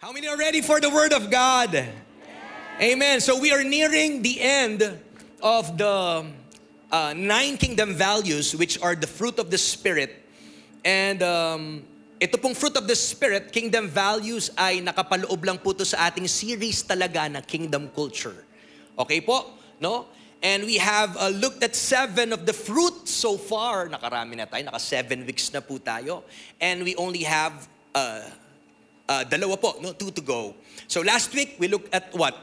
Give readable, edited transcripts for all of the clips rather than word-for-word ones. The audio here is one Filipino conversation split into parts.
How many are ready for the Word of God? Amen. So we are nearing the end of the 9 kingdom values, which are the fruit of the Spirit. And ito pong fruit of the Spirit, kingdom values, ay nakapaloob lang po ito sa ating series talaga na kingdom culture. Okay po? No? And we have looked at 7 of the fruit so far. Nakarami na tayo, naka 7 weeks na po tayo. And we only have dalawa po, no? 2 to go. So last week, we looked at what?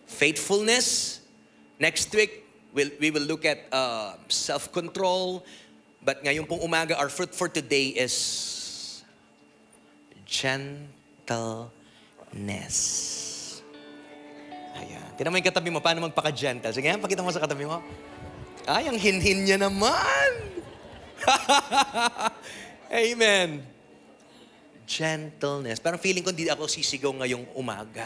Faithfulness. Next week, we will look at self-control. But ngayon pong umaga, our fruit for today is gentleness. Ayan. Tignan mo yung katabi mo, paano magpaka-gentle. Sige, pakita mo sa katabi mo. Ay, ang hinhin niya naman. Amen. Gentleness. Parang feeling ko hindi ako sisigaw ngayong umaga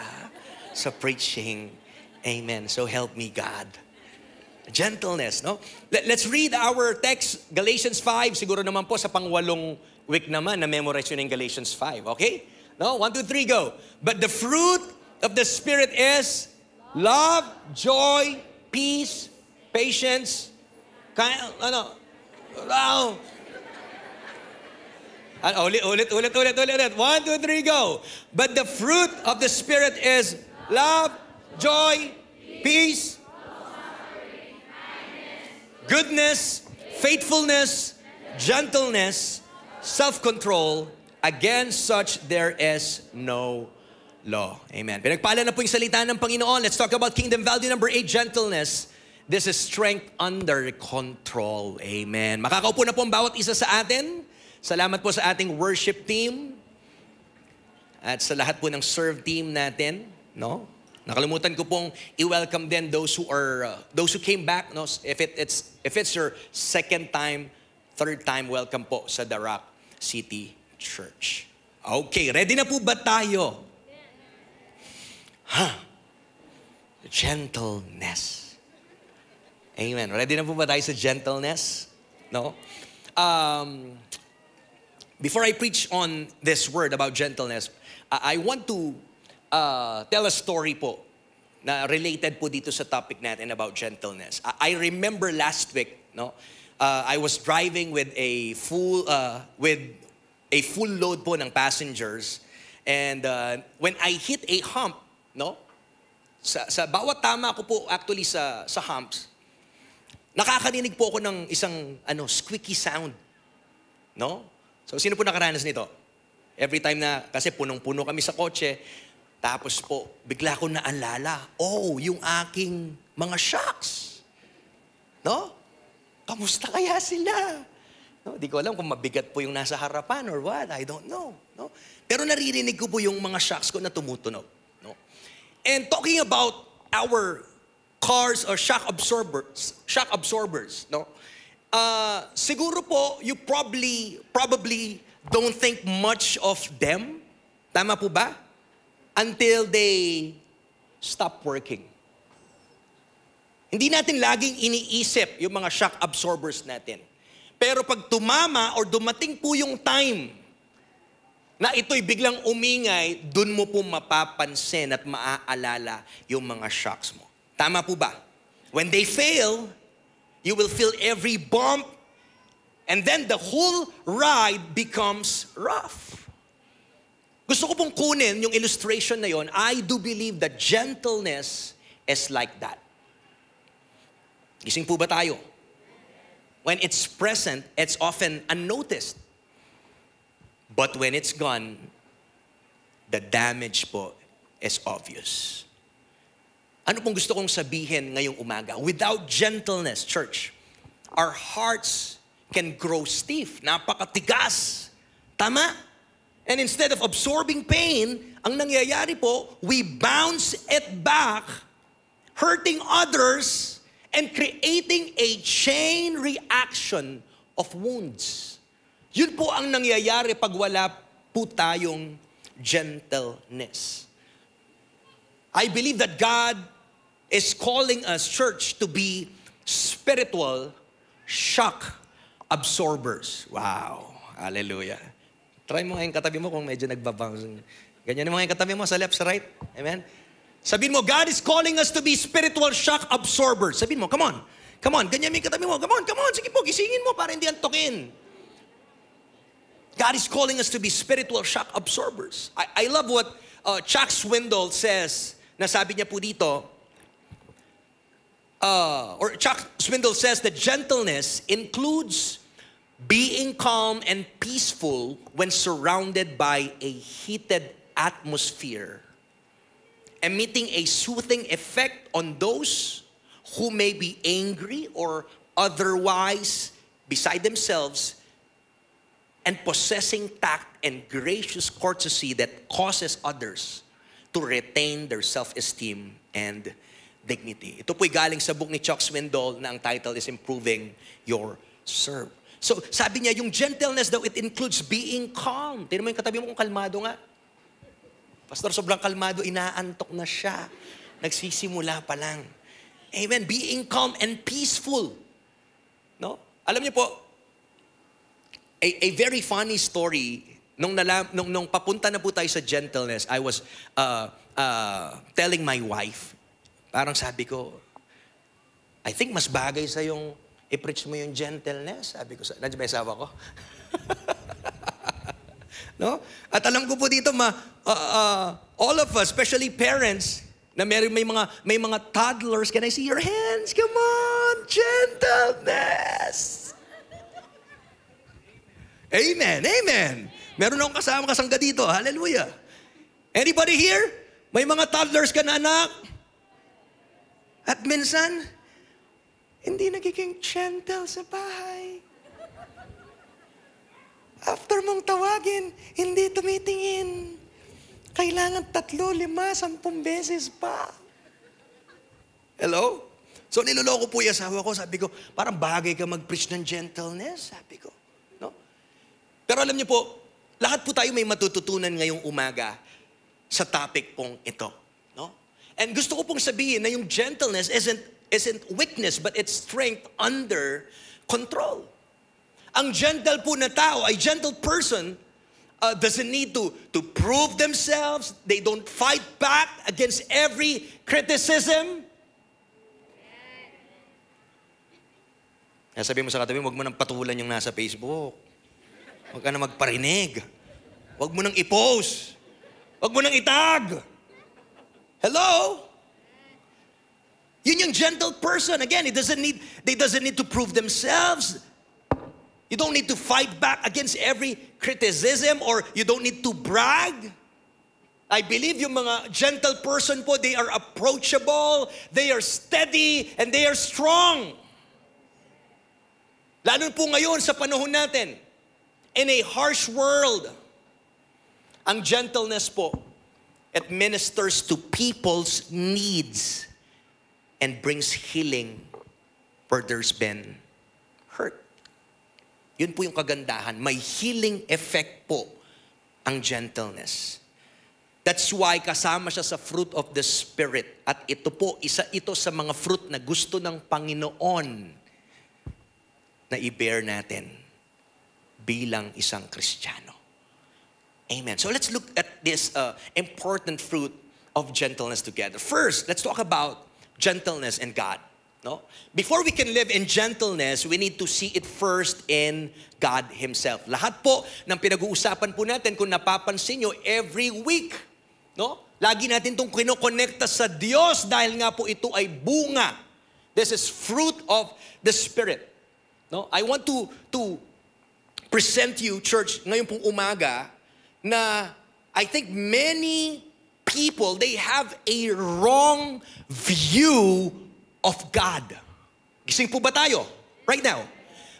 sa preaching. Amen. So help me, God. Gentleness, no? Let's read our text, Galatians 5. Siguro naman po sa pang-8 week naman na memorize yun ng Galatians 5. Okay? No? 1, 2, 3, go. But the fruit of the Spirit is love, joy, peace, patience, ulit. 1, 2, 3, go. But the fruit of the Spirit is love, joy, peace, goodness, faithfulness, gentleness, self-control. Against such there is no law. Amen. Pinagpala na po yung salita ng Panginoon. Let's talk about kingdom value number 8, gentleness. This is strength under control. Amen. Makakaupo na po ang bawat isa sa atin. Salamat po sa ating worship team at sa lahat po ng serve team natin, no? Nakalimutan ko pong i-welcome din those who came back, no? If it's your second time, third time, welcome po sa The Rock City Church. Okay, ready na po ba tayo? Gentleness. Amen. Ready na po ba tayo sa gentleness? No? Before I preach on this word about gentleness, I want to tell a story po na related po dito sa topic natin about gentleness. I remember last week, no, I was driving with a full load po ng passengers, and when I hit a hump, no, sa bawat tama ko po actually sa humps, nakakarinig po ako ng isang squeaky sound, no? So, sino po nakaranas nito? Every time na, kasi punong-puno kami sa kotse, tapos po, bigla ko naalala, yung aking mga shocks. No? Kamusta kaya sila? No? Di ko alam kung mabigat po yung nasa harapan or what. I don't know. No? Pero naririnig ko po yung mga shocks ko na tumutunog. No? And talking about our cars or shock absorbers, no? Siguro po, you probably don't think much of them. Tama po ba? Until they stop working. Hindi natin laging iniisip yung mga shock absorbers natin. Pero pag tumama or dumating po yung time na ito'y biglang umingay, dun mo po mapapansin at maaalala yung mga shocks mo. Tama po ba? When they fail, you will feel every bump, and then the whole ride becomes rough. Gusto ko pong kunin yung illustration na yon. I do believe that gentleness is like that. Gising po ba tayo? When it's present, it's often unnoticed. But when it's gone, the damage po is obvious. Ano pong gusto kong sabihin ngayong umaga? Without gentleness, church, our hearts can grow stiff. Napakatigas. Tama? And instead of absorbing pain, ang nangyayari po, we bounce it back, hurting others, and creating a chain reaction of wounds. Yun po ang nangyayari pag wala po tayong gentleness. I believe that God is calling us, church, to be spiritual shock absorbers. Wow. Hallelujah. Try mo nga yung katabi mo kung medyo nagbabounce. Ganyan mo nga yung katabi mo sa left, sa right. Amen? Sabihin mo, God is calling us to be spiritual shock absorbers. Sabihin mo, come on. Come on. Ganyan mo yung katabi mo. Come on, come on. Sige po, gisingin mo para hindi antokin. God is calling us to be spiritual shock absorbers. I love what Chuck Swindoll says. Nasabi niya po dito, or Chuck Swindoll says that gentleness includes being calm and peaceful when surrounded by a heated atmosphere, emitting a soothing effect on those who may be angry or otherwise beside themselves, and possessing tact and gracious courtesy that causes others to retain their self-esteem and dignity. Ito po'y galing sa book ni Chuck Swindoll na ang title is Improving Your Serve. So, sabi niya, yung gentleness daw, it includes being calm. Tignan mo yung katabi mo kung kalmado nga. Pastor, sobrang kalmado, inaantok na siya. Nagsisimula pa lang. Amen. Being calm and peaceful. No? Alam niyo po, a very funny story, nung papunta na po tayo sa gentleness, I was telling my wife, parang sabi ko, I think mas bagay sa yung i-preach mo yung gentleness. Sabi ko, nandiyan ba yung asawa ko? No? At alam ko po dito, all of us, especially parents, na may mga toddlers, can I see your hands? Come on, gentleness. Amen, amen. Meron akong kasama kasangga dito. Hallelujah. Anybody here? May mga toddlers ka na anak? At minsan, hindi nagiging gentle sa bahay. After mong tawagin, hindi tumitingin. Kailangan 3, 5, 10 beses pa. Hello? So niloloko po yung asawa ko. Sabi ko, parang bagay ka mag-preach ng gentleness. Sabi ko. No? Pero alam niyo po, lahat po tayo may matututunan ngayong umaga sa topic pong ito. No? And gusto ko pong sabihin na yung gentleness isn't weakness, but it's strength under control. Ang gentle po na tao, a gentle person, doesn't need to prove themselves. They don't fight back against every criticism. Kaya sabi mo sa katabi, huwag mo nang patulan yung nasa Facebook. Huwag ka na magparinig. Huwag mo nang i-post. Huwag mo nang itag. Hello? Yun yung gentle person. Again, they doesn't need to prove themselves. You don't need to fight back against every criticism, or you don't need to brag. I believe yung mga gentle person po, they are approachable, they are steady, and they are strong. Lalo po ngayon sa panahon natin, in a harsh world, ang gentleness po, it ministers to people's needs and brings healing where there's been hurt. Yun po yung kagandahan. May healing effect po ang gentleness. That's why kasama siya sa fruit of the Spirit. At ito po, isa ito sa mga fruit na gusto ng Panginoon na i-bear natin bilang isang Kristiyano. Amen. So let's look at this important fruit of gentleness together. First, let's talk about gentleness and God. No? Before we can live in gentleness, we need to see it first in God Himself. Lahat po ng pinag-uusapan po natin, kung napapansin nyo, every week, no? Lagi natin itong kinokonekta sa Diyos dahil nga po ito ay bunga. This is fruit of the Spirit. No? I want to present you, church, ngayon pong umaga, na I think many people, they have a wrong view of God. Gising po ba tayo? Right now.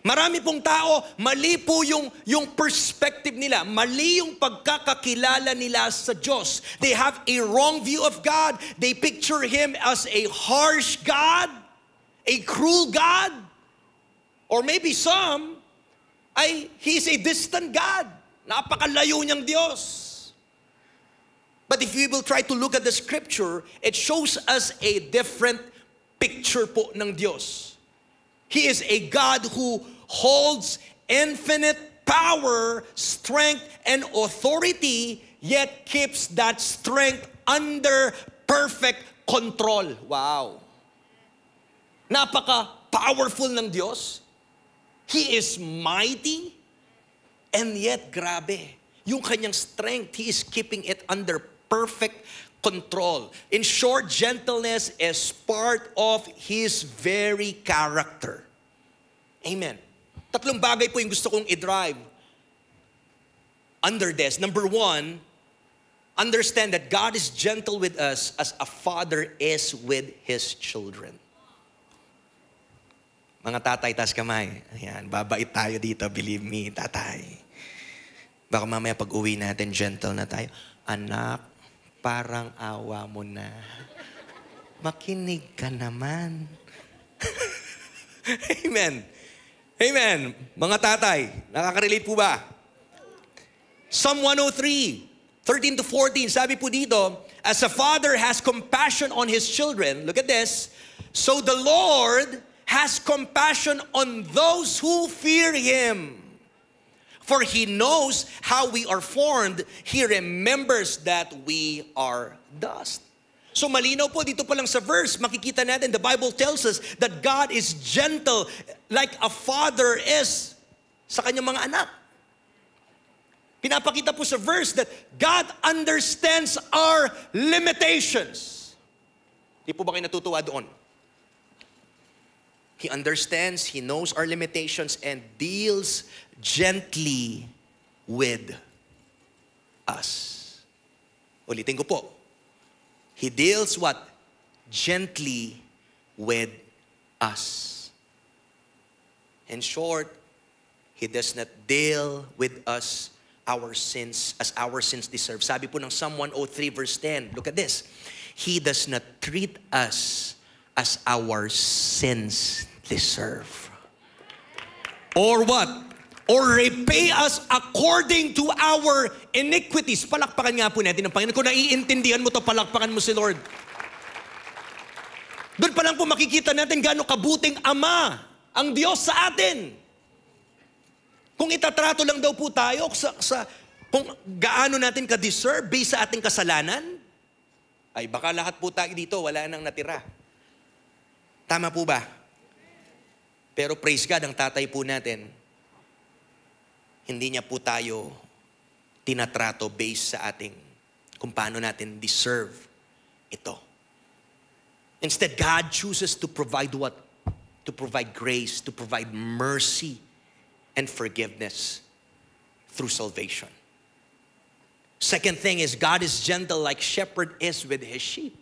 Marami pong tao, mali po yung perspective nila. Mali yung pagkakakilala nila sa Diyos. They have a wrong view of God. They picture Him as a harsh God, a cruel God, or maybe some, He's a distant God. Napakalayo niyang Diyos. But if we will try to look at the Scripture, it shows us a different picture po ng Diyos. He is a God who holds infinite power, strength, and authority, yet keeps that strength under perfect control. Wow. Napaka-powerful ng Diyos. He is mighty, and yet, grabe, yung kanyang strength, He is keeping it under perfect control. In short, gentleness is part of His very character. Amen. Tatlong bagay po yung gusto kong i-drive under this. Number one, understand that God is gentle with us as a father is with His children. Mga tatay, taas kamay. Ayan, babait tayo dito, believe me, tatay. Baka mamaya pag uwi natin, gentle na tayo. Anak, parang awa mo na. Makinig ka naman. Amen. Amen. Mga tatay, nakaka-relate po ba? Psalm 103, 13 to 14, sabi po dito, as a father has compassion on his children, look at this, so the Lord has compassion on those who fear Him. For He knows how we are formed. He remembers that we are dust. So malinaw po dito pa lang sa verse, makikita natin, the Bible tells us that God is gentle like a father is sa kanyang mga anak. Pinapakita po sa verse that God understands our limitations. Di po ba kayo natutuwa doon? He understands, He knows our limitations and deals gently with us. Ulitin ko po. He deals what? Gently with us. In short, He does not deal with us our sins as our sins deserve. Sabi po ng Psalm 103 verse 10, look at this. He does not treat us as our sins deserve. Or what? Or repay us according to our iniquities. Palakpakan nga po natin ang Panginoon. Kung naiintindihan mo to, palakpakan mo si Lord. Doon pa lang po makikita natin gaano kabuting Ama ang Diyos sa atin. Kung itatrato lang daw po tayo kung gaano natin ka-deserve based sa ating kasalanan, ay baka lahat po tayo dito, wala nang natira. Tama po ba? Pero praise God, ang tatay po natin, hindi niya po tayo tinatrato based sa ating kung paano natin deserve ito. Instead, God chooses to provide what? To provide grace, to provide mercy and forgiveness through salvation. Second thing is, God is gentle like shepherd is with his sheep.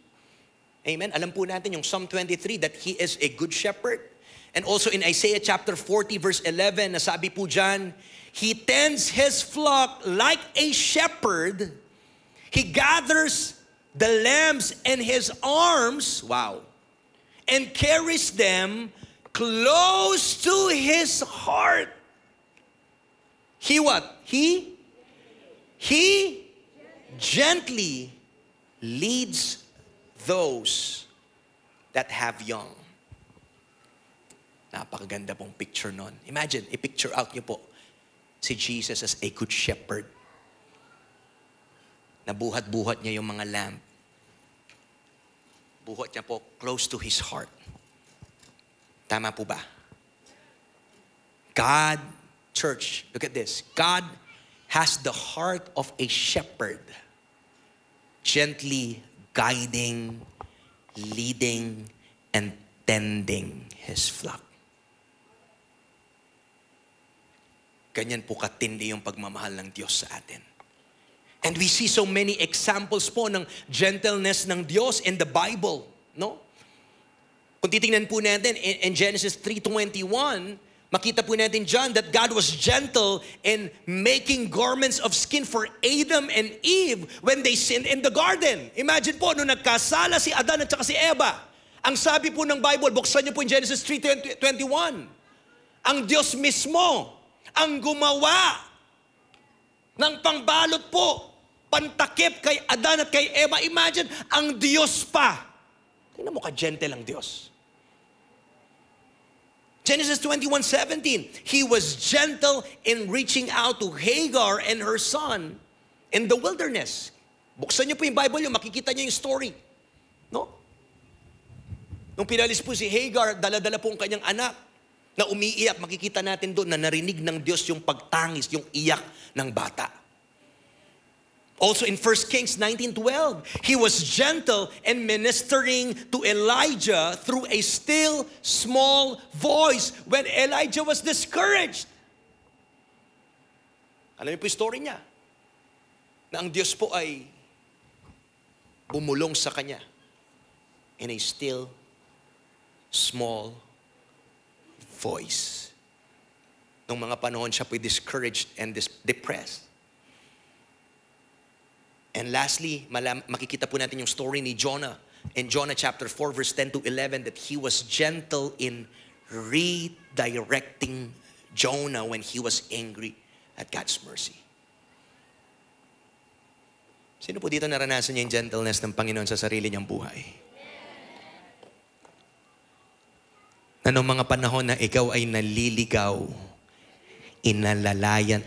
Amen. Alam po natin yung Psalm 23 that He is a good shepherd. And also in Isaiah chapter 40 verse 11, nasabi po dyan, He tends His flock like a shepherd. He gathers the lambs in His arms, wow, and carries them close to His heart. He what? He gently leads those that have young. Napakaganda pong picture nun. Imagine, i-picture out niyo po si Jesus as a good shepherd. Nabuhat-buhat niya yung mga lamb. Buhat niya po close to His heart. Tama po ba? God, church, look at this. God has the heart of a shepherd, gently guiding, leading, and tending His flock. Ganyan po katindi yung pagmamahal ng Diyos sa atin. And we see so many examples po ng gentleness ng Diyos in the Bible, no? Kung titingnan po natin in Genesis 3:21, makita po natin dyan that God was gentle in making garments of skin for Adam and Eve when they sinned in the garden. Imagine po, nung nagkasala si Adan at saka si Eva, ang sabi po ng Bible, buksan niyo po in Genesis 3:21, ang Diyos mismo ang gumawa ng pangbalot po, pantakip kay Adan at kay Eva. Imagine, ang Diyos pa. Tingnan mo ka-gentle ang Diyos. Genesis 21:17, he was gentle in reaching out to Hagar and her son in the wilderness. Buksan niyo po yung Bible niyo, makikita niyo yung story. No? Nung pinalis po si Hagar, dala-dala po ang kanyang anak na umiiyak, makikita natin doon na narinig ng Diyos yung pagtangis, yung iyak ng bata. Also in 1 Kings 19:12, he was gentle and ministering to Elijah through a still small voice when Elijah was discouraged. Alam niyo po yung story niya? Na ang Diyos po ay bumulong sa kanya in a still small voice. Nung mga panahon siya po'y discouraged and depressed. And lastly, makikita po natin yung story ni Jonah. In Jonah chapter 4 verse 10 to 11 that he was gentle in redirecting Jonah when he was angry at God's mercy. Sino po dito naranasan niya yung gentleness ng Panginoon sa sarili niyang buhay? Na noong mga panahon na ikaw ay naliligaw, inalalayan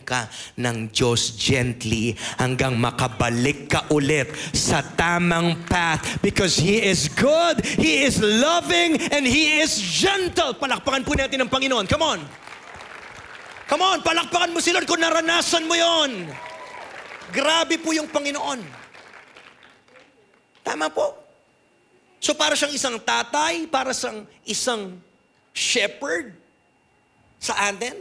ka ng Diyos gently hanggang makabalik ka ulit sa tamang path because He is good, He is loving, and He is gentle. Palakpakan po natin ang Panginoon. Come on. Come on, palakpakan mo si Lord kung naranasan mo yon. Grabe po yung Panginoon. Tama po. So para siyang isang tatay, para siyang isang shepherd sa atin.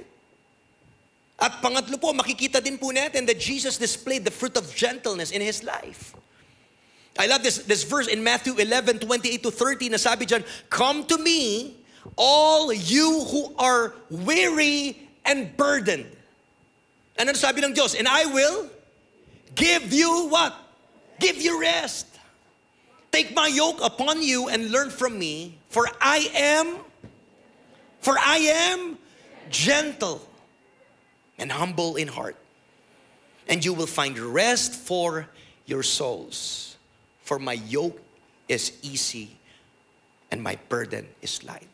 At pangatlo po, makikita din po natin that Jesus displayed the fruit of gentleness in His life. I love this verse in Matthew 11:28 to 30 na sabi dyan, "Come to me, all you who are weary and burdened." Ano sabi ng Diyos? "And I will give you" what? "Give you rest. Take my yoke upon you and learn from me, for I am gentle and humble in heart, and you will find rest for your souls. For my yoke is easy and my burden is light."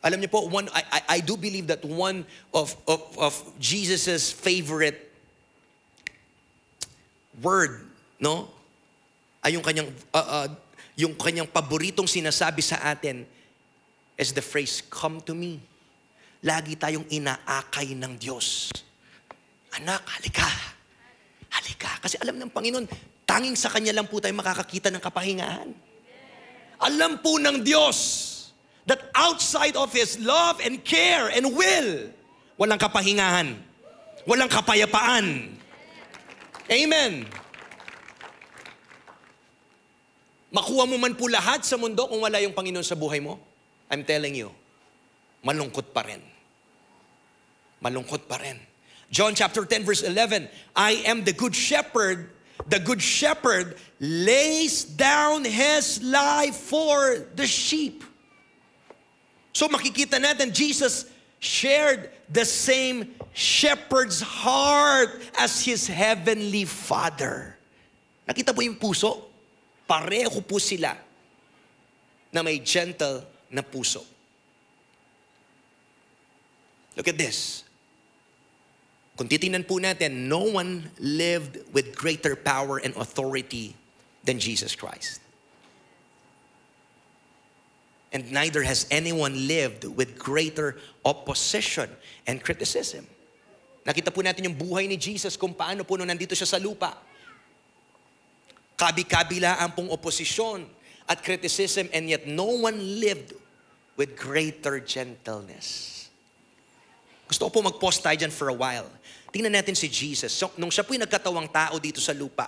Alam niyo po, I do believe that one of Jesus's favorite word, no, ay yung kanyang paboritong sinasabi sa atin is the phrase, "Come to me." Lagi tayong inaakay ng Diyos. Anak, halika. Halika. Kasi alam ng Panginoon, tanging sa Kanya lang po tayo makakakita ng kapahingahan. Alam po ng Diyos that outside of His love and care and will, walang kapahingahan. Walang kapayapaan. Amen. Makuha mo man po lahat sa mundo kung wala yung Panginoon sa buhay mo, I'm telling you, malungkot pa rin. Malungkot pa rin. John chapter 10 verse 11, "I am the good shepherd. The good shepherd lays down his life for the sheep." So makikita natin, Jesus shared the same shepherd's heart as His heavenly Father. Nakita po yung puso? Pareho po sila na may gentle na puso. Look at this. Kung titingnan po natin, no one lived with greater power and authority than Jesus Christ. And neither has anyone lived with greater opposition and criticism. Nakita po natin yung buhay ni Jesus kung paano po nung nandito siya sa lupa. Kabi-kabilaan pong oposisyon at criticism, and yet no one lived with greater gentleness. Gusto ko po mag-pause tayo dyan for a while. Tingnan natin si Jesus. So, nung siya po'y nagkatawang tao dito sa lupa,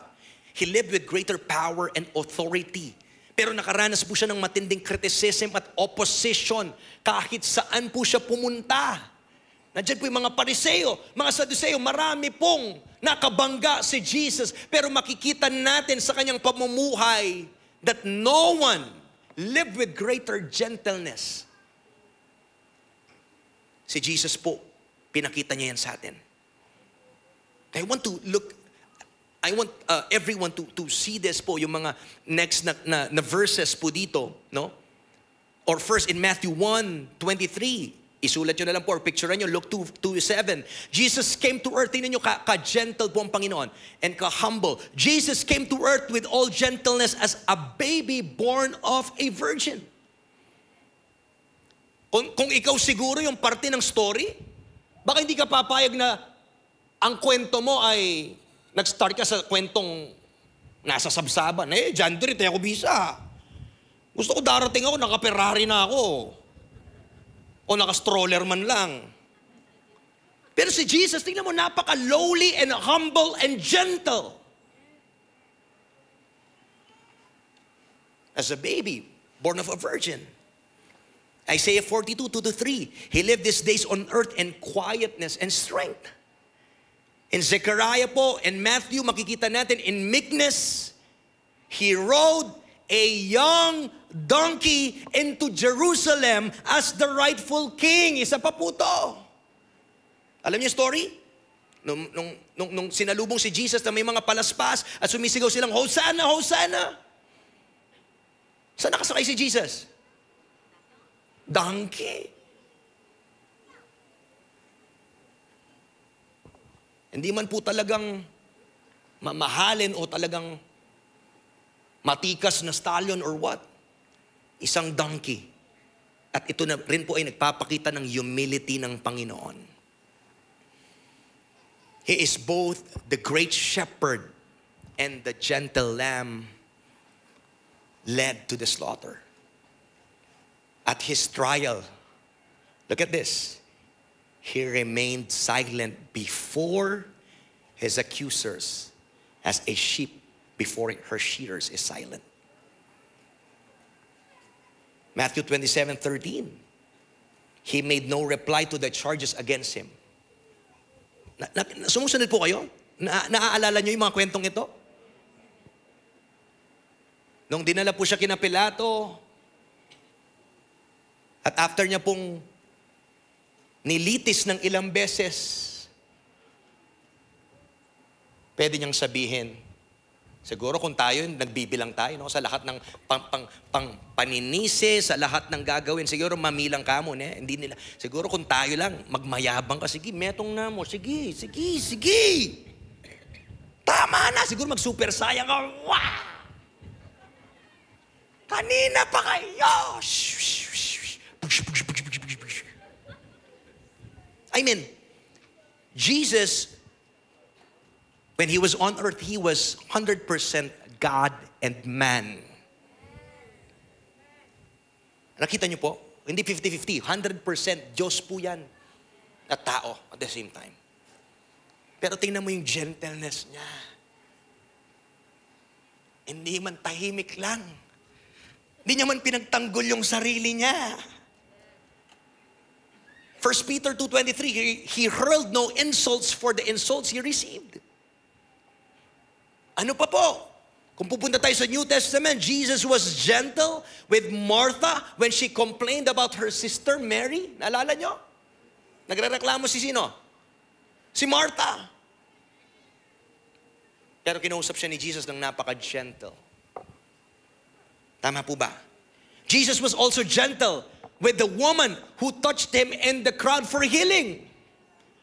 He lived with greater power and authority. Pero nakaranas po siya ng matinding criticism at opposition kahit saan po siya pumunta. Nandiyan po yung mga Pariseo, mga Saduseo, marami pong nakabangga si Jesus. Pero makikita natin sa kanyang pamumuhay that no one lived with greater gentleness. Si Jesus po, pinakita niya yan sa atin. I want everyone to see this po, yung mga next na verses po dito, no? Or first in Matthew 1:23. Isulat nyo na lang po or picturean nyo, Luke 2:7. Jesus came to earth. Tingnan nyo, ka-gentle po ang Panginoon and ka-humble. Jesus came to earth with all gentleness as a baby born of a virgin. Kung ikaw siguro yung parte ng story, baka hindi ka papayag na ang kwento mo ay nag-start ka sa kwentong nasa sabsaban. John Deere, tayo ako bisa. Gusto ko darating ako, naka-Ferrari na ako. O naka-stroller man lang. Pero si Jesus, tingnan mo, napaka-lowly and humble and gentle. As a baby, born of a virgin. Isaiah 42:2-3. He lived his days on earth in quietness and strength. In Zechariah po, in Matthew, makikita natin, in meekness, he rode a young donkey into Jerusalem as the rightful king. Isa pa po to. Alam niyo yung story? Nung sinalubong si Jesus na may mga palaspas at sumisigaw silang, Hosanna, Hosanna. Saan nakasakay si Jesus? Donkey. Hindi man po talagang mamahalin o talagang matikas na stallion or what? Isang donkey. At ito na rin po ay nagpapakita ng humility ng Panginoon. He is both the great shepherd and the gentle lamb led to the slaughter. At his trial, look at this. He remained silent before his accusers as a sheep before her shearers is silent. Matthew 27:13. He made no reply to the charges against him. Sumusunod po kayo? Naaalala nyo yung mga kwentong ito? Nung dinala po siya kina Pilato, at after niya pong nilitis ng ilang beses, pwede niyang sabihin, siguro kung tayo, nagbibilang tayo, no? Sa lahat ng paninisi, sa lahat ng gagawin, siguro mamilang ka mo, ne? Hindi nila. Siguro kung tayo lang, magmayabang ka, sige, metong na mo, sige. Tama na, siguro mag-super sayang ka, wow! Kanina pa kayo! I mean, Jesus, when he was on earth, he was 100% God and man. Nakita niyo po? Hindi 50-50. 100% Diyos po yan at tao at the same time. Pero tingnan mo yung gentleness niya. Hindi man tahimik lang. Hindi niya man pinagtanggol yung sarili niya. 1 Peter 2:23, he hurled no insults for the insults he received. Ano pa po? Kung pupunta tayo sa New Testament, Jesus was gentle with Martha when she complained about her sister Mary. Naalala nyo? Nagrereklamo si sino? Si Martha. Pero kinausap siya ni Jesus ng napaka-gentle. Tama po ba? Jesus was also gentle with the woman who touched him in the crowd for healing.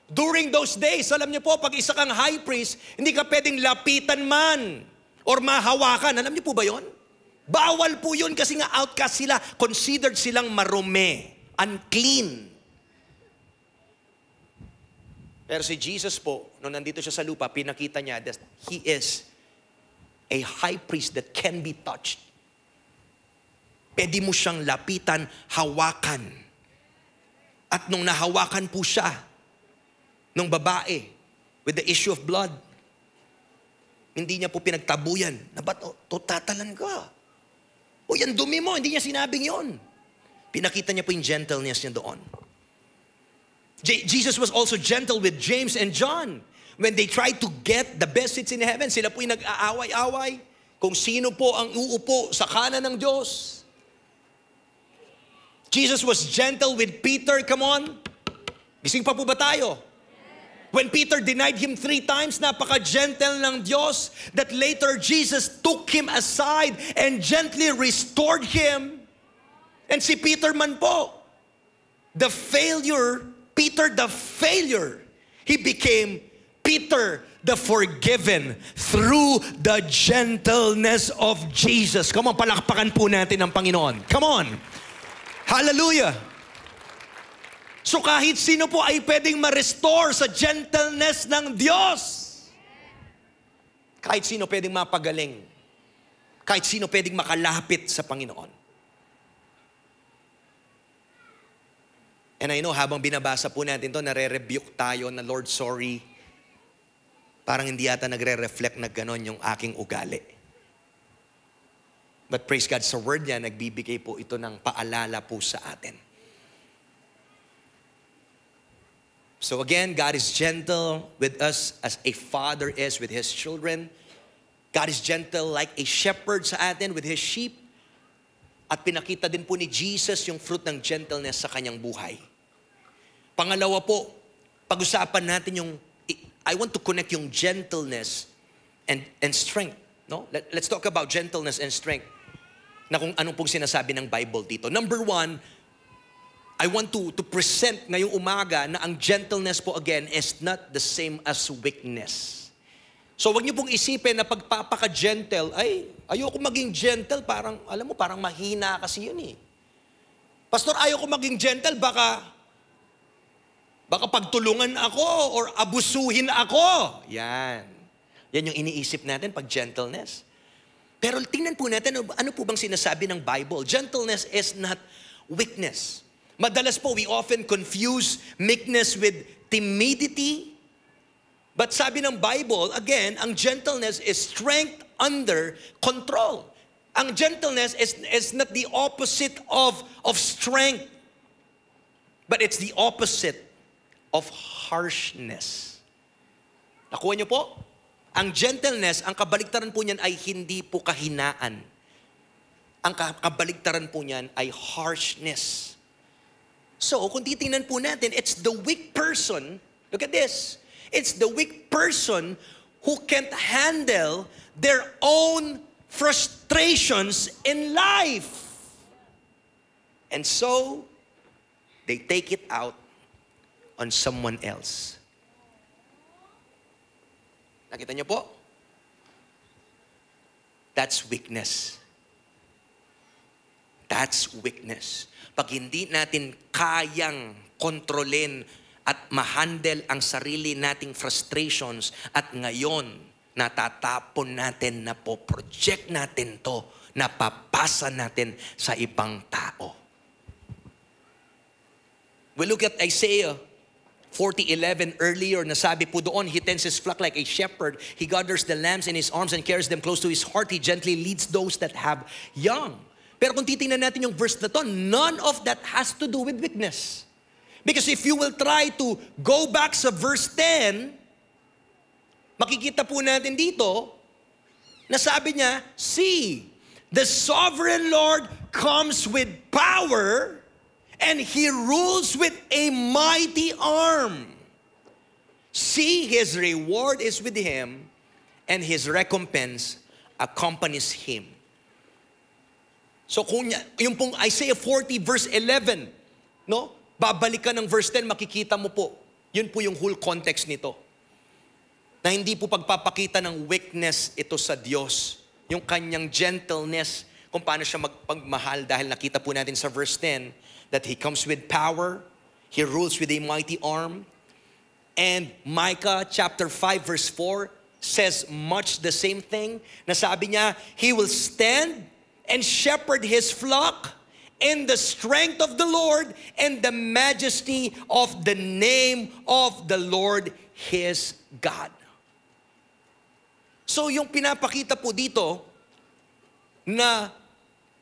During those days, alam niyo po, pag isa kang high priest, hindi ka pwedeng lapitan man or mahawakan. Alam niyo po ba yon? Bawal po yun kasi nga outcast sila. Considered silang marumi, unclean. Pero si Jesus po, nung nandito siya sa lupa, pinakita niya that he is a high priest that can be touched. Pwede mo siyang lapitan, hawakan. At nung nahawakan po siya, nung babae, with the issue of blood, hindi niya po pinagtabuyan. Na ba't, tatalan ka? O yan dumi mo, hindi niya sinabing yon. Pinakita niya po yung gentleness niya doon. Jesus was also gentle with James and John. When they tried to get the best seats in heaven, sila po yung nag-aaway-away kung sino po ang uupo sa kanan ng Diyos. Jesus was gentle with Peter, come on. Gising pa po ba tayo? When Peter denied him 3 times, napaka-gentle ng Diyos that later Jesus took him aside and gently restored him And si Peter man po, Peter the failure, he became Peter the forgiven through the gentleness of Jesus. Come on, palakpakan po natin ang Panginoon. Come on. Hallelujah. So kahit sino po ay pwedeng ma-restore sa gentleness ng Diyos. Kahit sino pwedeng mapagaling. Kahit sino pwedeng makalapit sa Panginoon. And I know, habang binabasa po natin to, nare-rebuke tayo na, Lord, sorry. Parang hindi yata nagre-reflect na gano'n yung aking ugali. But praise God, sa word niya, nagbibigay po ito ng paalala po sa atin. So again, God is gentle with us as a father is with his children. God is gentle like a shepherd sa atin with his sheep. At pinakita din po ni Jesus yung fruit ng gentleness sa kanyang buhay. Pangalawa po, pag-usapan natin yung, I want to connect yung gentleness and strength. No? Let's talk about gentleness and strength. Na kung anong pong sinasabi ng Bible dito. Number one, I want to present ngayong umaga na ang gentleness po again is not the same as weakness. So wag niyo pong isipin na pagpapaka-gentle, ay, ayoko maging gentle, parang, alam mo, parang mahina kasi yun eh. Pastor, ayoko maging gentle, baka pagtulungan ako or abusuhin ako. Yan. Yan yung iniisip natin pag gentleness. Pero tingnan po natin, ano po bang sinasabi ng Bible? Gentleness is not weakness. Madalas po, we often confuse meekness with timidity. But sabi ng Bible, again, ang gentleness is strength under control. Ang gentleness is not the opposite of strength, but it's the opposite of harshness. Nakuha niyo po? Ang gentleness, ang kabaligtaran po niyan ay hindi po kahinaan. Ang kabaligtaran po niyan ay harshness. So, kung titingnan po natin, it's the weak person, look at this, it's the weak person who can't handle their own frustrations in life. And so, they take it out on someone else. Nakita niyo po? That's weakness. That's weakness. Pag hindi natin kayang kontrolin at ma-handle ang sarili nating frustrations at ngayon natatapon natin, napo-project natin to, napapasa natin sa ibang tao. We look at Isaiah 40:11 earlier, nasabi po doon, he tends his flock like a shepherd. He gathers the lambs in his arms and carries them close to his heart. He gently leads those that have young. Pero kung titingnan natin yung verse na to, none of that has to do with weakness. Because if you will try to go back sa verse 10, makikita po natin dito, na sabi niya, see, the sovereign Lord comes with power, and He rules with a mighty arm. See, His reward is with Him, and His recompense accompanies Him. So kung yung pong Isaiah 40 verse 11, no? Babalikan ng verse 10, makikita mo po. Yun po yung whole context nito. Na hindi po pagpapakita ng weakness ito sa Diyos. Yung kanyang gentleness, kung paano siya magpagmahal, dahil nakita po natin sa verse 10, that He comes with power, He rules with a mighty arm. And Micah chapter 5 verse 4 says much the same thing. Na sabi niya, He will stand and shepherd His flock in the strength of the Lord and the majesty of the name of the Lord His God. So yung pinapakita po dito na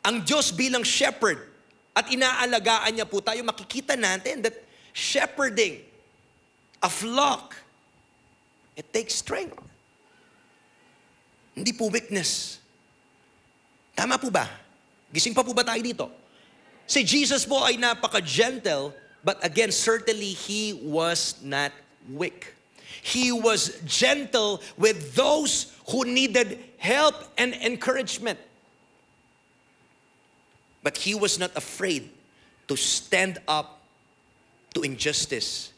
ang Diyos bilang shepherd at inaalagaan niya po tayo, makikita natin that shepherding a flock, it takes strength. Hindi po weakness. Tama po ba? Gising pa po ba tayo dito? Si Jesus po ay napaka-gentle, but again, certainly He was not weak. He was gentle with those who needed help and encouragement. But he was not afraid to stand up to injustice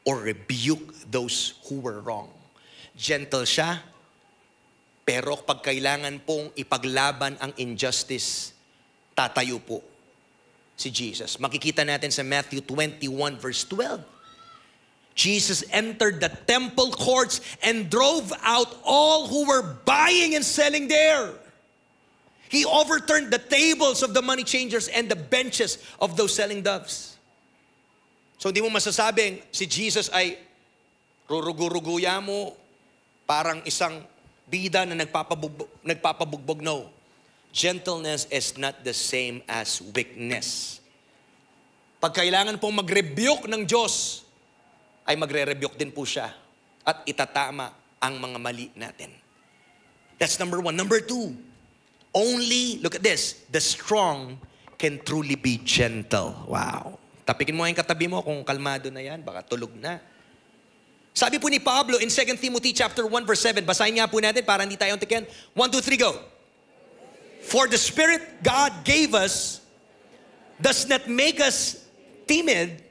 or rebuke those who were wrong. Gentle siya, pero pag kailangan pong ipaglaban ang injustice, tatayo po si Jesus. Makikita natin sa Matthew 21 verse 12. Jesus entered the temple courts and drove out all who were buying and selling there. He overturned the tables of the money changers and the benches of those selling doves. So hindi mo masasabing si Jesus ay rurugo-ruguya mo, parang isang bida na nagpapabugbog. No. Gentleness is not the same as weakness. Pag kailangan pong mag-rebuke ng Diyos, ay magre-rebuke din po siya at itatama ang mga mali natin. That's number one. Number two, only, look at this, the strong can truly be gentle. Wow. Tapikin mo yung katabi mo kung kalmado na yan, baka tulog na. Sabi po ni Pablo in 2 Timothy chapter 1 verse 7, basahin nga po natin para hindi tayo untikin. 1, 2, 3, go. For the Spirit God gave us does not make us timid,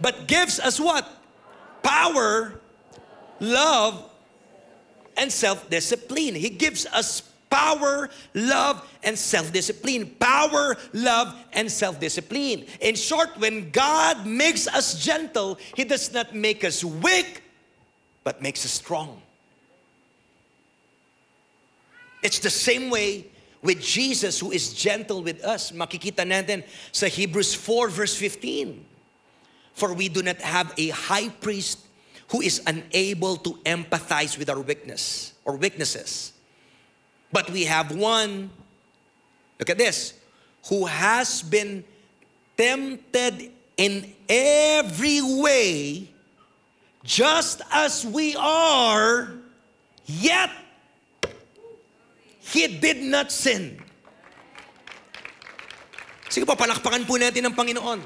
but gives us what? Power, love, and self-discipline. He gives us power, love, and self-discipline. Power, love, and self-discipline. In short, when God makes us gentle, He does not make us weak, but makes us strong. It's the same way with Jesus who is gentle with us. Makikita natin sa Hebrews 4 verse 15. For we do not have a high priest who is unable to empathize with our weakness or weaknesses. But we have one, look at this, who has been tempted in every way, just as we are, yet He did not sin. Sige po, palakpakan po natin ang Panginoon.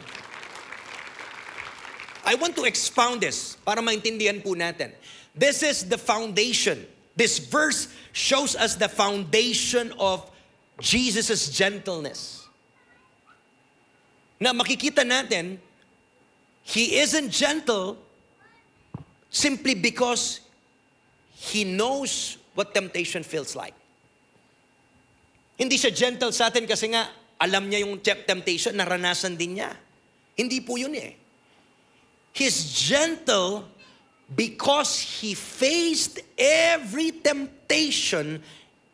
I want to expound this para maintindihan po natin. This is the foundation. This verse shows us the foundation of Jesus' gentleness. Na makikita natin, He isn't gentle simply because He knows what temptation feels like. Hindi siya gentle sa atin kasi nga alam niya yung temptation, naranasan din niya. Hindi po yun eh. He's gentle because He faced every temptation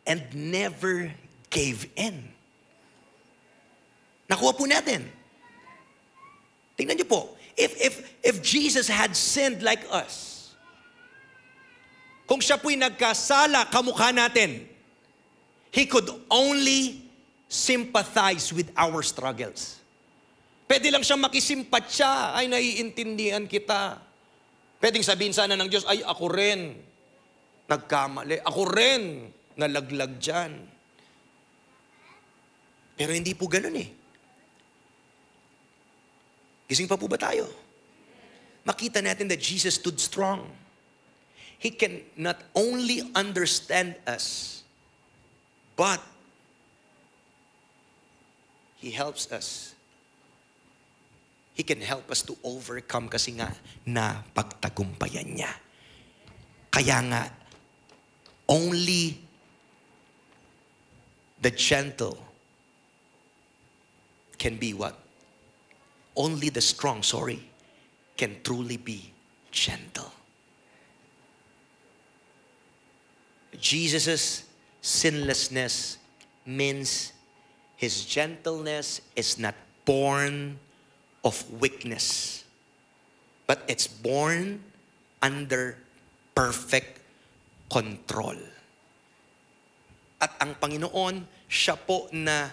and never gave in. Nakuha po natin. Tingnan niyo po, if Jesus had sinned like us, kung siya po'y nagkasala kamukha natin, He could only sympathize with our struggles. Pwede lang siyang makisimpatya, ay naiintindihan kita. Pwedeng sabihin sana ng Diyos, ay ako rin nagkamali. Ako rin nalaglag dyan. Pero hindi po ganun eh. Gising pa po ba tayo? Makita natin that Jesus stood strong. He can not only understand us, but He helps us. He can help us to overcome kasi nga napagtagumpayan niya. Kaya nga, only the gentle can be what? Only the strong, can truly be gentle. Jesus' sinlessness means His gentleness is not born of weakness, but it's born under perfect control. At ang Panginoon, siya po na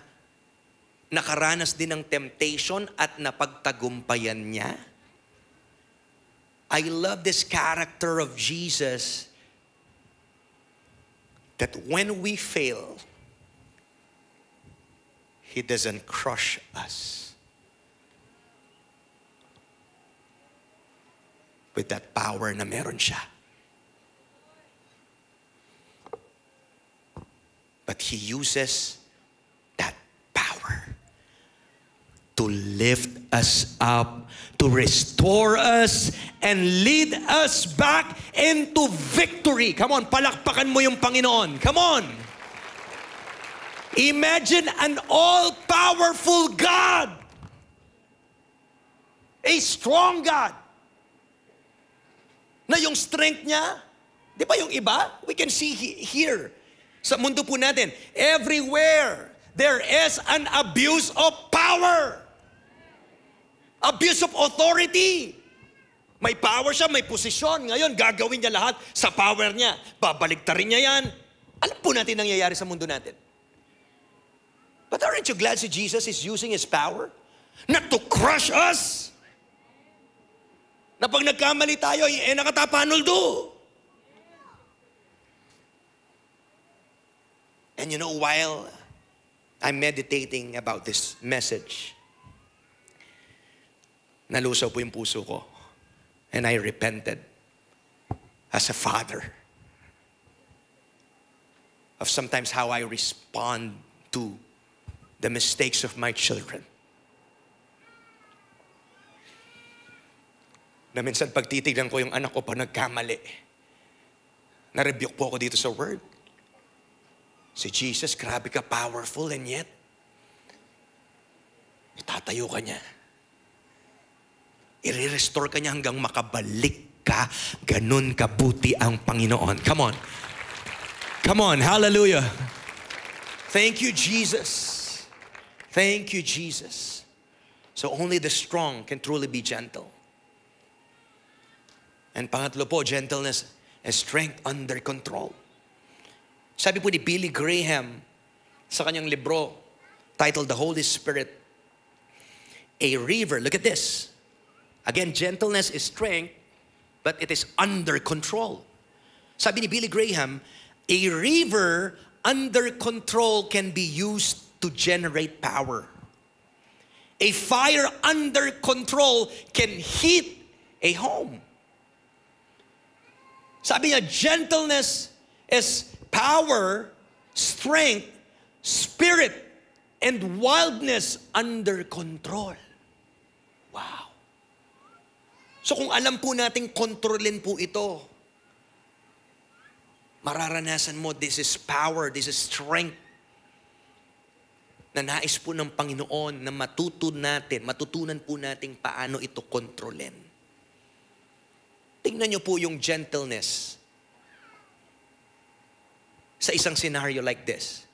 nakaranas din ng temptation at napagtagumpayan niya. I love this character of Jesus that when we fail, He doesn't crush us with that power na meron siya. But He uses that power lift us up, to restore us, and lead us back into victory. Come on, palakpakan mo yung Panginoon. Come on. Imagine an all-powerful God. A strong God. Na yung strength niya, di ba yung iba? We can see here, sa mundo po natin, everywhere, there is an abuse of power. Abuse of authority. May power siya, may posisyon. Ngayon, gagawin niya lahat sa power niya. Babaliktarin niya yan. Alam po natin nangyayari sa mundo natin. But aren't you glad si Jesus is using His power? Not to crush us. Na pag nagkamali tayo, nakatapanuldo. And you know, while I'm meditating about this message, nalusaw po yung puso ko. And I repented as a father of sometimes how I respond to the mistakes of my children. Na minsan pag titignan ko yung anak ko pa nagkamali, na-rebuke po ako dito sa word. Si Jesus, grabe ka powerful, and yet, itatayo ka niya. I-restore ka niya hanggang makabalik ka. Ganun kabuti ang Panginoon. Come on. Come on. Hallelujah. Thank you, Jesus. Thank you, Jesus. So only the strong can truly be gentle. And pangatlo po, gentleness and strength under control. Sabi po ni Billy Graham sa kanyang libro titled The Holy Spirit, a river. Look at this. Again, gentleness is strength, but it is under control. Sabi ni Billy Graham, a river under control can be used to generate power. A fire under control can heat a home. Sabi niya, gentleness is power, strength, spirit, and wildness under control. Wow. So kung alam po nating kontrolin po ito, mararanasan mo, this is power, this is strength, na nais po ng Panginoon na matutunan po natin paano ito kontrolin. Tingnan niyo po yung gentleness sa isang scenario like this.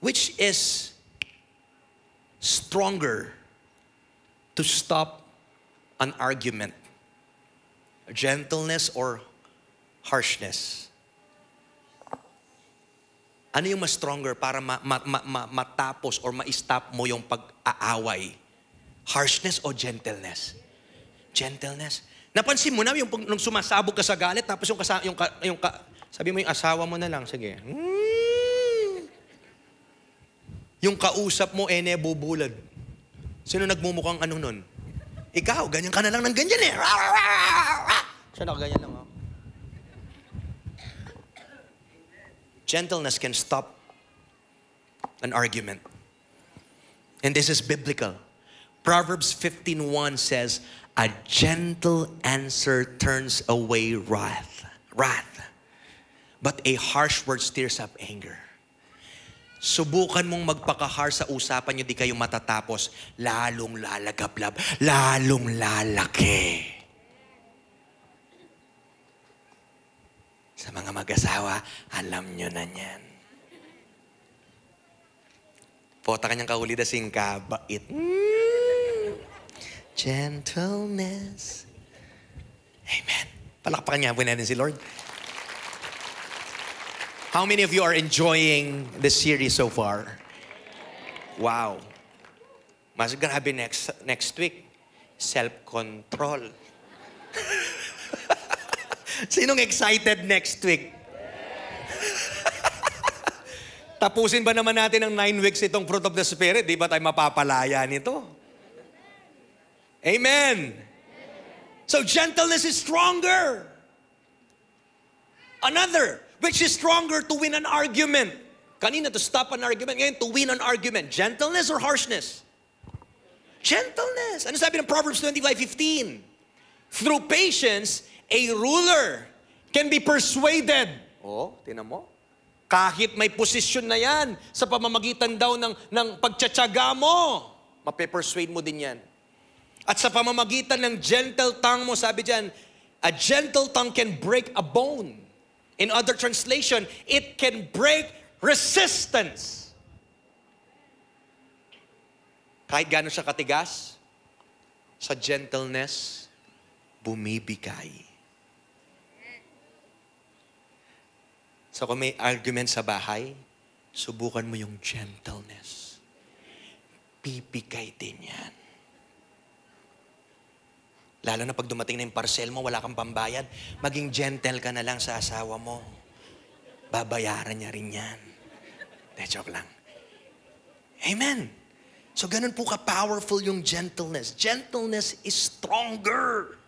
Which is stronger to stop an argument? Gentleness or harshness? Ano yung mas stronger para matapos or ma-stop mo yung pag-aaway? Harshness o gentleness? Gentleness. Napansin mo na yung nung sumasabog ka sa galit, tapos sabi mo yung asawa mo na lang, sige. Yung kausap mo, nebubulad. Sino nagmumukhang ano nun? Ikaw, ganyan ka na lang ng ganyan eh. Siya nakaganyan lang, oh. Gentleness can stop an argument. And this is biblical. Proverbs 15:1 says, a gentle answer turns away wrath. But a harsh word stirs up anger. Subukan mong magpaka-harsh sa usapan nyo, di kayo matatapos. Lalong lalagablab, lalong lalaki. Sa mga mag-asawa, alam nyo na yan. Pota kanyang kahulidasing kabait. Gentleness. Amen. Palakpakan niya po natin si Lord. How many of you are enjoying this series so far? Wow. Mas grabe next week. Self-control. Sinong excited next week? Tapusin ba naman natin ang 9 weeks itong fruit of the Spirit? Di ba tayo mapapalaya nito? Amen. So gentleness is stronger. Another, which is stronger to win an argument. Kanina to stop an argument, ngayon to win an argument. Gentleness or harshness? Gentleness. Ano sabi ng Proverbs 25:15? Through patience, a ruler can be persuaded. Oh, tinan mo. Kahit may posisyon na yan, sa pamamagitan daw ng pagtsatsaga mo, mape-persuade mo din yan. At sa pamamagitan ng gentle tongue mo, sabi dyan, a gentle tongue can break a bone. In other translation, it can break resistance. Kahit gano'n siya katigas, sa gentleness, bumibigay. So kung may argument sa bahay, subukan mo yung gentleness. Bibigay din yan. Lalo na pag dumating na yung parcel mo, wala kang pambayad, maging gentle ka na lang sa asawa mo. Babayaran niya rin yan. De, joke lang. Amen. So ganun po ka-powerful yung gentleness. Gentleness is stronger.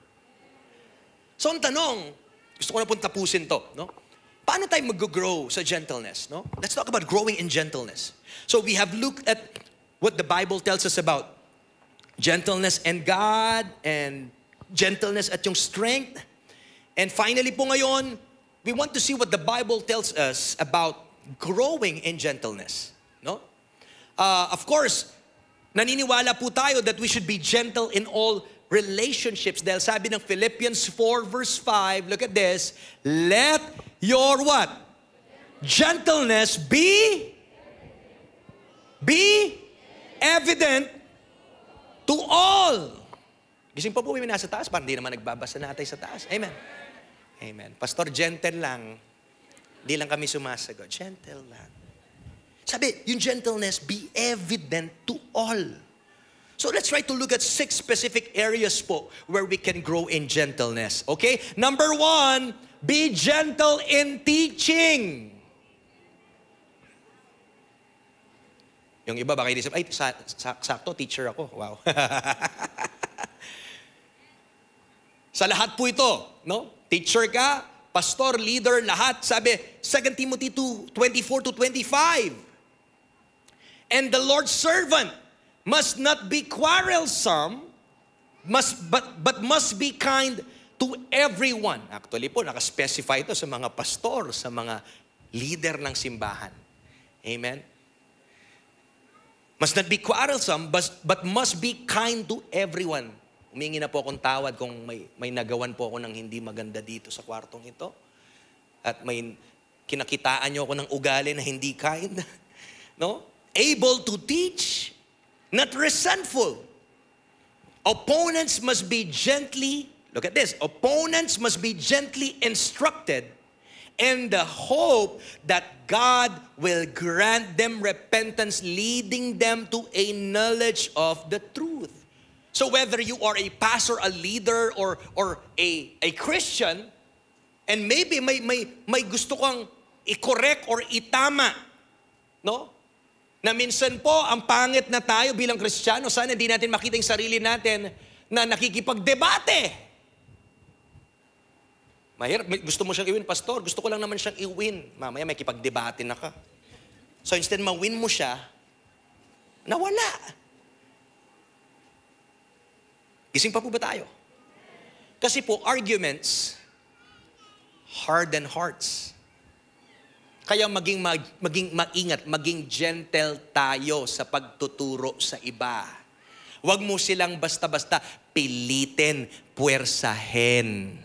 So ang tanong, gusto ko na pong tapusin to, no? Paano tayo mag-grow sa gentleness, no? Let's talk about growing in gentleness. So we have looked at what the Bible tells us about gentleness and God, and gentleness at yung strength. And finally po ngayon, we want to see what the Bible tells us about growing in gentleness, no? Of course, naniniwala po tayo that we should be gentle in all relationships. Dahil sabi ng Philippians 4 verse 5, look at this, let your what? Gentleness be evident to all. Gising pa po may nasa taas, parang hindi naman nagbabasa natin sa taas. Amen. Amen. Pastor, gentle lang. Hindi lang kami sumasagot. Gentle lang. Sabi, yung gentleness be evident to all. So let's try to look at 6 specific areas po where we can grow in gentleness. Okay? Number 1, be gentle in teaching. Yung iba baka inisip, ay, sakto, teacher ako. Wow. Sa lahat po ito, no? Teacher ka, pastor, leader, lahat. Sabi, 2 Timothy 2:24-25. And the Lord's servant must not be quarrelsome, but must be kind to everyone. Actually po, nakaspecify ito sa mga pastor, sa mga leader ng simbahan. Amen? Must not be quarrelsome, but must be kind to everyone. Humingi na po akong tawad kung may nagawan po ako ng hindi maganda dito sa kwartong ito. At may kinakitaan niyo ako ng ugali na hindi kind. No? Able to teach, not resentful. Opponents must be gently, look at this, opponents must be gently instructed in the hope that God will grant them repentance, leading them to a knowledge of the truth. So whether you are a pastor, a leader, or a Christian, and maybe may gusto kang i-correct or itama, no? Na minsan po, ang pangit na tayo bilang Kristiyano, sana hindi natin makita yung sarili natin na nakikipagdebate. Mahirap, gusto mo siyang i-win, pastor, gusto ko lang naman siyang i-win. Mamaya may kipagdebate na ka. So instead ma-win mo siya, nawala. Gising pa po ba tayo? Kasi po, arguments harden hearts. Kaya maging maingat, maging gentle tayo sa pagtuturo sa iba. Huwag mo silang basta-basta pilitin, puwersahin.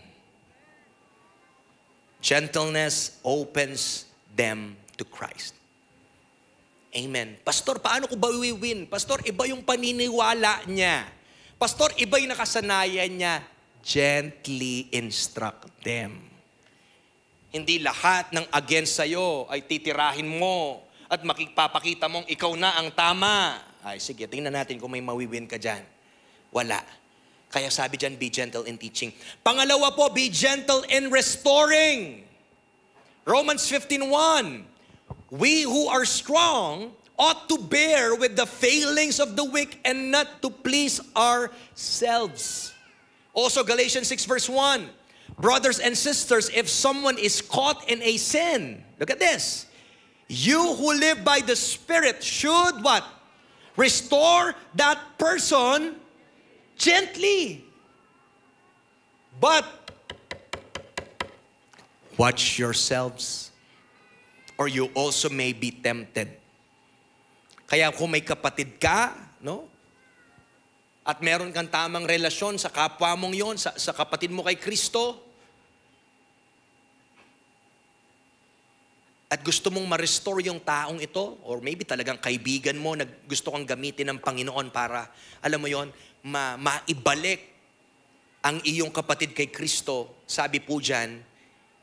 Gentleness opens them to Christ. Amen. Pastor, paano ko ba win? Pastor, iba yung paniniwala niya. Pastor, iba yung nakasanayan niya. Gently instruct them. Hindi lahat ng against sa'yo ay titirahin mo at makipapakita mong ikaw na ang tama. Ay, sige, tingnan natin kung may mawiwin ka dyan. Wala. Kaya sabi dyan, be gentle in teaching. Pangalawa po, be gentle in restoring. Romans 15:1. We who are strong ought to bear with the failings of the weak and not to please ourselves. Also, Galatians 6 verse 1. Brothers and sisters, if someone is caught in a sin, look at this. You who live by the Spirit should what? Restore that person gently. But watch yourselves, or you also may be tempted. Kaya kung may kapatid ka, no? At meron kang tamang relasyon sa kapwa mong yon, sa kapatid mo kay Kristo, at gusto mong ma-restore yung taong ito, or maybe talagang kaibigan mo na gusto kang gamitin ng Panginoon para, alam mo yon, maibalik ang iyong kapatid kay Kristo, sabi po dyan,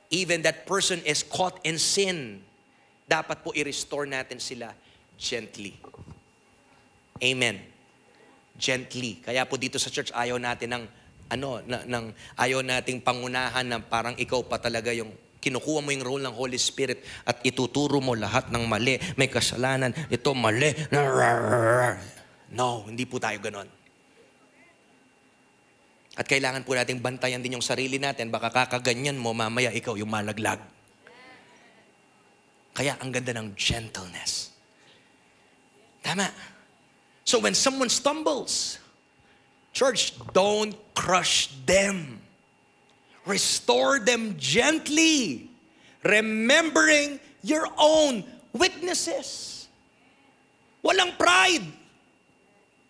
even that person is caught in sin, dapat po i-restore natin sila gently. Amen. Gently. Kaya po dito sa church, ayaw natin ayaw nating pangunahan na parang ikaw pa talaga yung kinukuha mo yung role ng Holy Spirit at ituturo mo lahat ng mali. May kasalanan. Ito mali. No, hindi po tayo ganon. At kailangan po nating bantayan din yung sarili natin. Baka kakaganyan mo, mamaya ikaw yung malaglag. Kaya ang ganda ng gentleness. Tama. So when someone stumbles, church, don't crush them. Restore them gently, remembering your own weaknesses. Walang pride.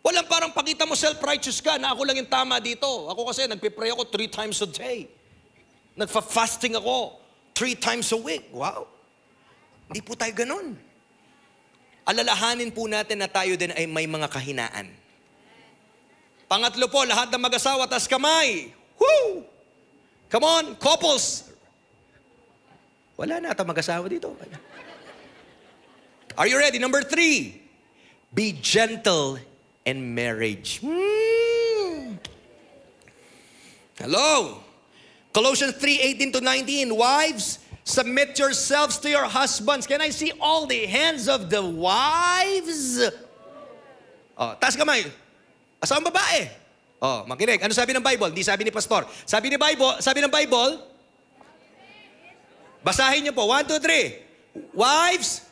Walang parang pakita mo self-righteous ka na ako lang yung tama dito. Ako kasi nagpipray ako 3 times a day. Nagfa-fasting ako 3 times a week. Wow. Hindi po tayo ganun. Alalahanin po natin na tayo din ay may mga kahinaan. Pangatlo po, lahat ng mag-asawa, tas kamay. Woo! Come on, couples. Wala na ata mag-asawa dito. Are you ready? Number 3, be gentle in marriage. Hello. Colossians 3:18-19. Wives, submit yourselves to your husbands. Can I see all the hands of the wives? Oh, taas kamay. Asawang babae. Oh, makinig. Ano sabi ng Bible? Hindi sabi ni pastor. Sabi ng Bible, basahin niyo po. 1, 2, 3. Wives?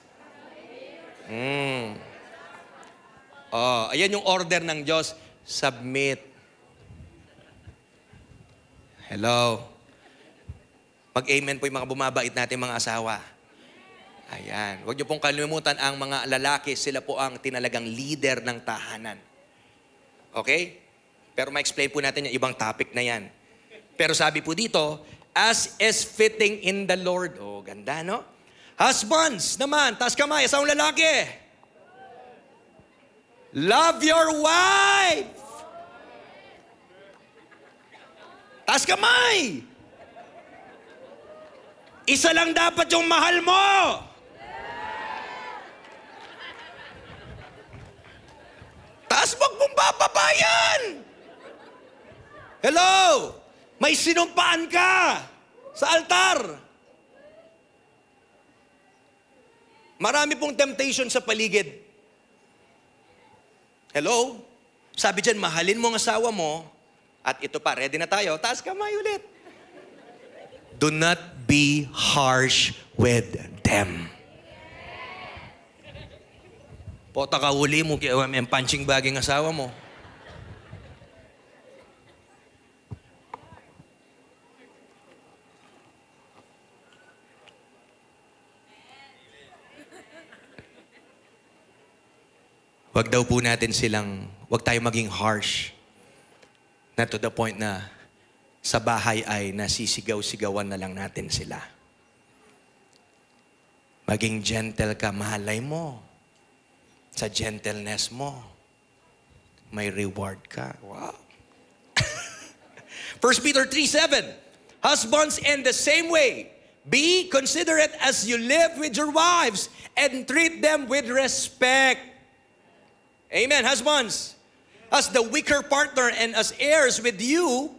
Oh, ayan yung order ng Diyos. Submit. Hello. Mag-amen po yung mga bumabait natin mga asawa. Ayan. Huwag niyo pong kalimutan ang mga lalaki. Sila po ang tinalagang leader ng tahanan. Okay? Pero ma-explain po natin yung ibang topic na yan. Pero sabi po dito, as is fitting in the Lord. Oh, ganda, no? Husbands naman, taas kamay, asawang lalaki. Love your wife. Taas kamay. Isa lang dapat yung mahal mo. Taas, wag mong papabayan. Hello! May sinumpaan ka sa altar. Marami pong temptation sa paligid. Hello? Sabi dyan, mahalin mo ang asawa mo, at ito pa, ready na tayo, taas kamay ulit. Do not be harsh with them. Pota ka huli mo, may punching bag ang asawa mo. Wag daw po natin wag tayo maging harsh. Na to the point na sa bahay ay nasisigaw-sigawan na lang natin sila. Maging gentle ka, mahalay mo. Sa gentleness mo, may reward ka. Wow. 1 Peter 3:7. Husbands, in the same way, be considerate as you live with your wives and treat them with respect. Amen. Husbands, as the weaker partner and as heirs with you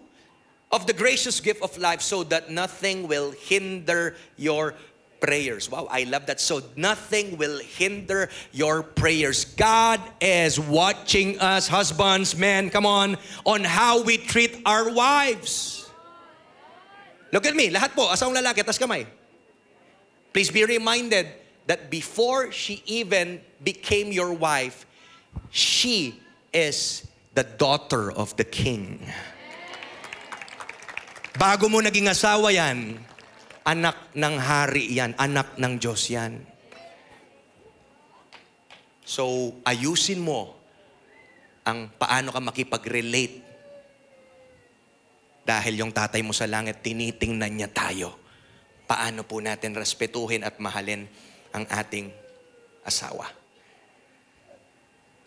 of the gracious gift of life, so that nothing will hinder your prayers. Wow, I love that. So nothing will hinder your prayers. God is watching us, husbands, men, come on how we treat our wives. Look at me, lahat po, asawang lalaki, tas kamay. Please be reminded that before she even became your wife, She is the daughter of the king. Bago mo naging asawa yan, anak ng hari yan, anak ng Diyos yan. So, ayusin mo ang paano ka makipag-relate. Dahil yung tatay mo sa langit, tinitingnan niya tayo. Paano po natin respetuhin at mahalin ang ating asawa.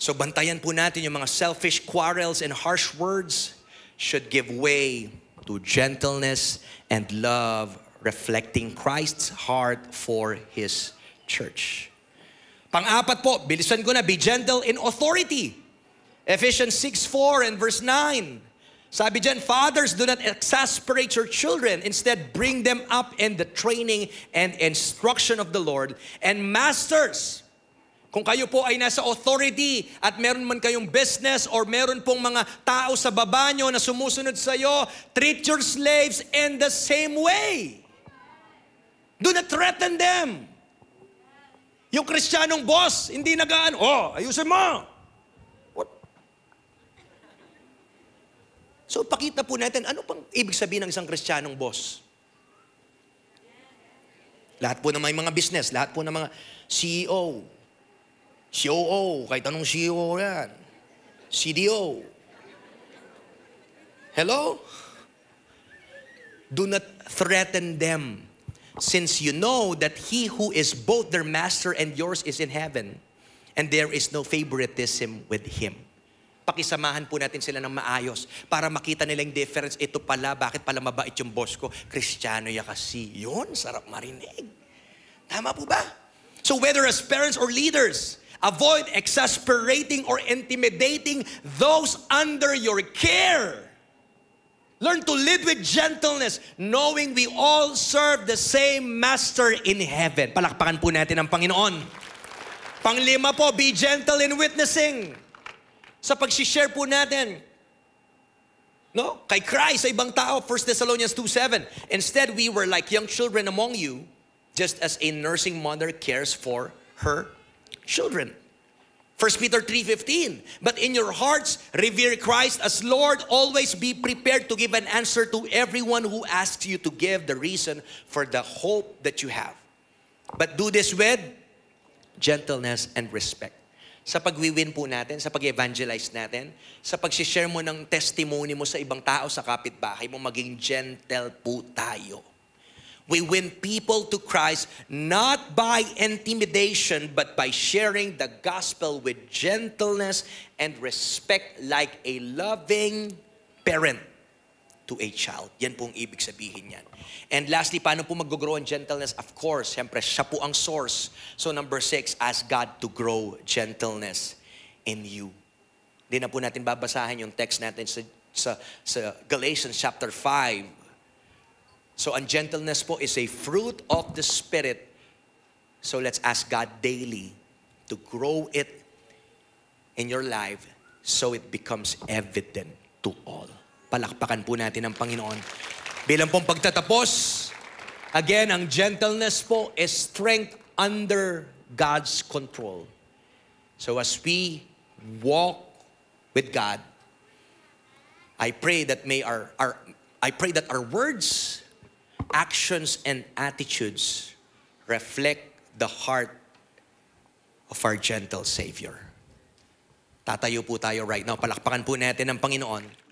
So, bantayan po natin yung mga selfish quarrels and harsh words should give way to gentleness and love, reflecting Christ's heart for His church. Pang-apat po, bilisan ko na, be gentle in authority. Ephesians 6:4 and verse 9. Sabi dyan, fathers, do not exasperate your children. Instead, bring them up in the training and instruction of the Lord. And masters, kung kayo po ay nasa authority at meron man kayong business or meron pong mga tao sa baba nyo na sumusunod sa iyo, treat your slaves in the same way. Do not threaten them. Yung Kristiyanong boss, hindi nagaan, ayusin mo. What? So, pakita po natin, ano pang ibig sabihin ng isang Kristiyanong boss? Lahat po ng mga business, lahat po ng mga CEO, COO, kahit anong CEO yan. CDO. Hello? Do not threaten them, since you know that He who is both their master and yours is in heaven, and there is no favoritism with Him. Pakisamahan po natin sila ng maayos para makita nila yung difference. Ito pala, bakit pala mabait yung boss ko? Kristiyano ya kasi. Yun, sarap marinig. Tama po ba? So whether as parents or leaders, avoid exasperating or intimidating those under your care. Learn to live with gentleness, knowing we all serve the same Master in heaven. Palakpakan po natin ang Panginoon. Panglima po, be gentle in witnessing. Sa pag-share po natin, no? Kay Christ sa ibang tao, 1 Thessalonians 2:7. Instead, we were like young children among you, just as a nursing mother cares for her children. 1 Peter 3:15. But in your hearts, revere Christ as Lord. Always be prepared to give an answer to everyone who asks you to give the reason for the hope that you have. But do this with gentleness and respect. Sa pag-win po natin, sa pag-evangelize natin, sa pag-share mo ng testimony mo sa ibang tao sa kapitbahay mo, maging gentle po tayo. We win people to Christ not by intimidation, but by sharing the gospel with gentleness and respect, like a loving parent to a child. Yan pong ibig sabihin yan. And lastly, paano po mag-grow ang gentleness? Of course, siyempre, siya po ang source. So number 6, ask God to grow gentleness in you. Hindi na po natin babasahin yung text natin sa Galatians chapter 5. So ang gentleness po is a fruit of the Spirit. So let's ask God daily to grow it in your life so it becomes evident to all. Palakpakan po natin ang Panginoon. Bilang pong pagtatapos, again, ang gentleness po is strength under God's control. So as we walk with God, I pray that our words, actions, and attitudes reflect the heart of our gentle Savior. Tatayo po tayo right now. Palakpakan po natin ang Panginoon.